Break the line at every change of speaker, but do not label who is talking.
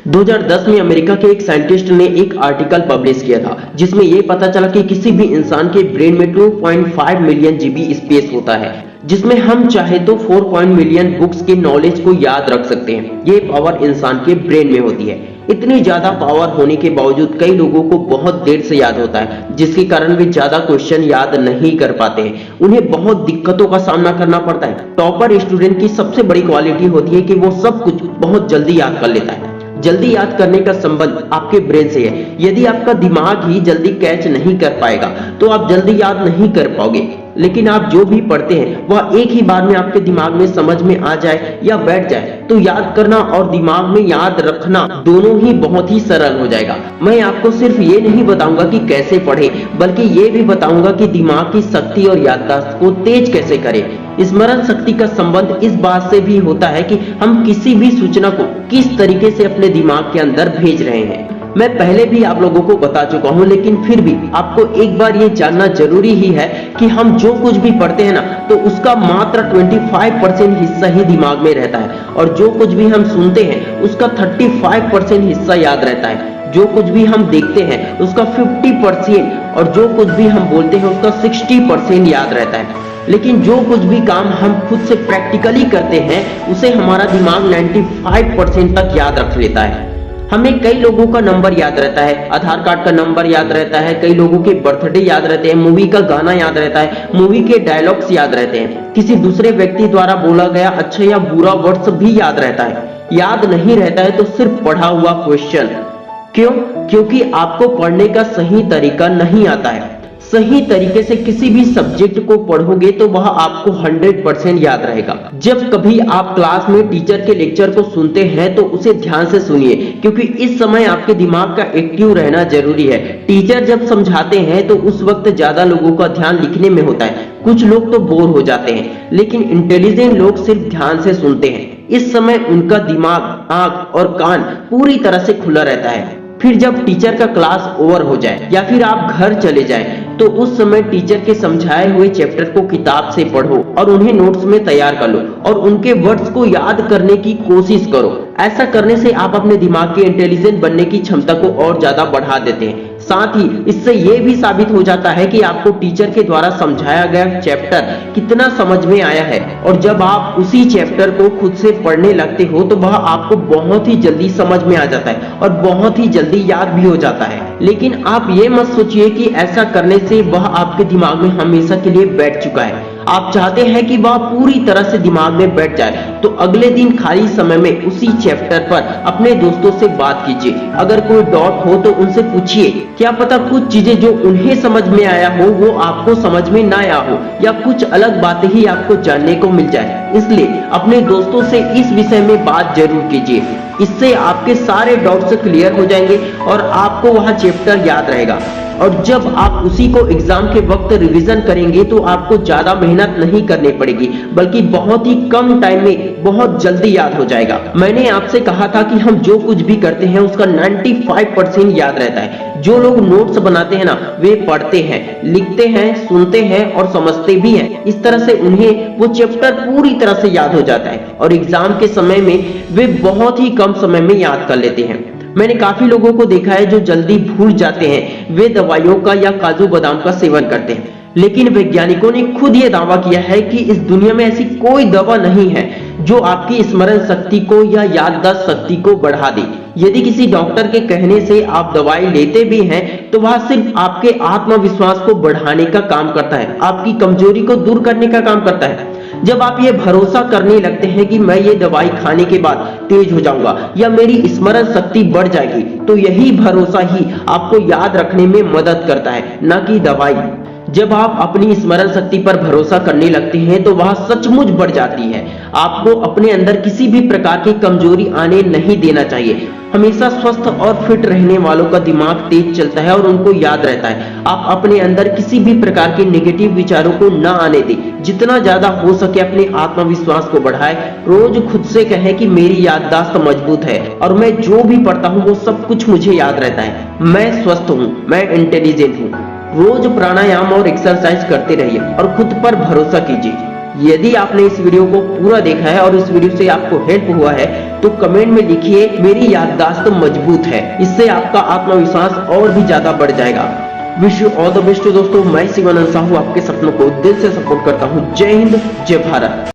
2010 में अमेरिका के एक साइंटिस्ट ने एक आर्टिकल पब्लिश किया था जिसमें यह पता चला कि किसी भी इंसान के ब्रेन में 2.5 मिलियन जीबी स्पेस होता है, जिसमें हम चाहे तो 4 मिलियन बुक्स के नॉलेज को याद रख सकते हैं। ये पावर इंसान के ब्रेन में होती है। इतनी ज्यादा पावर होने के बावजूद कई लोगों को बहुत देर से याद होता है, जिसके कारण वे ज्यादा क्वेश्चन याद नहीं कर पाते हैं। उन्हें बहुत दिक्कतों का सामना करना पड़ता है। टॉपर स्टूडेंट की सबसे बड़ी क्वालिटी होती है कि वो सब कुछ बहुत जल्दी याद कर लेता है। जल्दी याद करने का संबंध आपके ब्रेन से है। यदि आपका दिमाग ही जल्दी कैच नहीं कर पाएगा तो आप जल्दी याद नहीं कर पाओगे। लेकिन आप जो भी पढ़ते हैं वह एक ही बार में आपके दिमाग में समझ में आ जाए या बैठ जाए तो याद करना और दिमाग में याद रखना दोनों ही बहुत ही सरल हो जाएगा। मैं आपको सिर्फ ये नहीं बताऊंगा कि कैसे पढ़े, बल्कि ये भी बताऊंगा कि दिमाग की शक्ति और याददाश्त को तेज कैसे करें। स्मरण शक्ति का संबंध इस बात से भी होता है कि हम किसी भी सूचना को किस तरीके से अपने दिमाग के अंदर भेज रहे हैं। मैं पहले भी आप लोगों को बता चुका हूं, लेकिन फिर भी आपको एक बार ये जानना जरूरी ही है कि हम जो कुछ भी पढ़ते हैं ना, तो उसका मात्र 25% हिस्सा ही दिमाग में रहता है और जो कुछ भी हम सुनते हैं उसका 35% हिस्सा याद रहता है। जो कुछ भी हम देखते हैं उसका 50% और जो कुछ भी हम बोलते हैं उसका 60% याद रहता है। लेकिन जो कुछ भी काम हम खुद से प्रैक्टिकली करते हैं उसे हमारा दिमाग 95% तक याद रख लेता है। हमें कई लोगों का नंबर याद रहता है, आधार कार्ड का नंबर याद रहता है, कई लोगों के बर्थडे याद रहते हैं, मूवी का गाना याद रहता है, मूवी के डायलॉग्स याद रहते हैं, किसी दूसरे व्यक्ति द्वारा बोला गया अच्छा या बुरा वर्ड्स भी याद रहता है। याद नहीं रहता है तो सिर्फ पढ़ा हुआ क्वेश्चन। क्यों? क्योंकि आपको पढ़ने का सही तरीका नहीं आता है। सही तरीके से किसी भी सब्जेक्ट को पढ़ोगे तो वह आपको 100% याद रहेगा। जब कभी आप क्लास में टीचर के लेक्चर को सुनते हैं तो उसे ध्यान से सुनिए, क्योंकि इस समय आपके दिमाग का एक्टिव रहना जरूरी है। टीचर जब समझाते हैं तो उस वक्त ज्यादा लोगों का ध्यान लिखने में होता है। कुछ लोग तो बोर हो जाते हैं, लेकिन इंटेलिजेंट लोग सिर्फ ध्यान से सुनते हैं। इस समय उनका दिमाग, आंख और कान पूरी तरह से खुला रहता है। फिर जब टीचर का क्लास ओवर हो जाए या फिर आप घर चले जाएं, तो उस समय टीचर के समझाए हुए चैप्टर को किताब से पढ़ो और उन्हें नोट्स में तैयार कर लो और उनके वर्ड्स को याद करने की कोशिश करो। ऐसा करने से आप अपने दिमाग के इंटेलिजेंट बनने की क्षमता को और ज्यादा बढ़ा देते हैं। साथ ही इससे यह भी साबित हो जाता है कि आपको टीचर के द्वारा समझाया गया चैप्टर कितना समझ में आया है। और जब आप उसी चैप्टर को खुद से पढ़ने लगते हो तो वह आपको बहुत ही जल्दी समझ में आ जाता है और बहुत ही जल्दी याद भी हो जाता है। लेकिन आप ये मत सोचिए कि ऐसा करने से वह आपके दिमाग में हमेशा के लिए बैठ चुका है। आप चाहते हैं कि वह पूरी तरह से दिमाग में बैठ जाए, तो अगले दिन खाली समय में उसी चैप्टर पर अपने दोस्तों से बात कीजिए। अगर कोई डाउट हो तो उनसे पूछिए। क्या पता कुछ चीजें जो उन्हें समझ में आया हो वो आपको समझ में ना आया हो, या कुछ अलग बातें ही आपको जानने को मिल जाए। इसलिए अपने दोस्तों से इस विषय में बात जरूर कीजिए। इससे आपके सारे डाउट्स क्लियर हो जाएंगे और आपको वह चैप्टर याद रहेगा। और जब आप उसी को एग्जाम के वक्त रिवीजन करेंगे तो आपको ज्यादा मेहनत नहीं करनी पड़ेगी, बल्कि बहुत ही कम टाइम में बहुत जल्दी याद हो जाएगा। मैंने आपसे कहा था कि हम जो कुछ भी करते हैं उसका 95% याद रहता है। जो लोग नोट्स बनाते हैं ना, वे पढ़ते हैं, लिखते हैं, सुनते हैं और समझते भी हैं। इस तरह से उन्हें वो चैप्टर पूरी तरह से याद हो जाता है और एग्जाम के समय में वे बहुत ही कम समय में याद कर लेते हैं। मैंने काफी लोगों को देखा है जो जल्दी भूल जाते हैं। वे दवाइयों का या काजू बादाम का सेवन करते हैं, लेकिन वैज्ञानिकों ने खुद ये दावा किया है कि इस दुनिया में ऐसी कोई दवा नहीं है जो आपकी स्मरण शक्ति को या याददाश्त शक्ति को बढ़ा दे। यदि किसी डॉक्टर के कहने से आप दवाई लेते भी हैं तो वह सिर्फ आपके आत्मविश्वास को बढ़ाने का काम करता है, आपकी कमजोरी को दूर करने का काम करता है। जब आप ये भरोसा करने लगते हैं कि मैं ये दवाई खाने के बाद तेज हो जाऊंगा या मेरी स्मरण शक्ति बढ़ जाएगी, तो यही भरोसा ही आपको याद रखने में मदद करता है, न कि दवाई। जब आप अपनी स्मरण शक्ति पर भरोसा करने लगते हैं तो वह सचमुच बढ़ जाती है। आपको अपने अंदर किसी भी प्रकार की कमजोरी आने नहीं देना चाहिए। हमेशा स्वस्थ और फिट रहने वालों का दिमाग तेज चलता है और उनको याद रहता है। आप अपने अंदर किसी भी प्रकार के नेगेटिव विचारों को ना आने दें। जितना ज्यादा हो सके अपने आत्मविश्वास को बढ़ाएं। रोज खुद से कहें कि मेरी याददाश्त मजबूत है और मैं जो भी पढ़ता हूँ वो सब कुछ मुझे याद रहता है। मैं स्वस्थ हूँ, मैं इंटेलिजेंट हूँ। रोज प्राणायाम और एक्सरसाइज करते रहिए और खुद पर भरोसा कीजिए। यदि आपने इस वीडियो को पूरा देखा है और इस वीडियो से आपको हेल्प हुआ है तो कमेंट में लिखिए मेरी याददाश्त मजबूत है। इससे आपका आत्मविश्वास और भी ज्यादा बढ़ जाएगा। Wish you all the best दोस्तों। मैं शिवानंद साहू आपके सपनों को दिल से सपोर्ट करता हूँ। जय हिंद, जय भारत।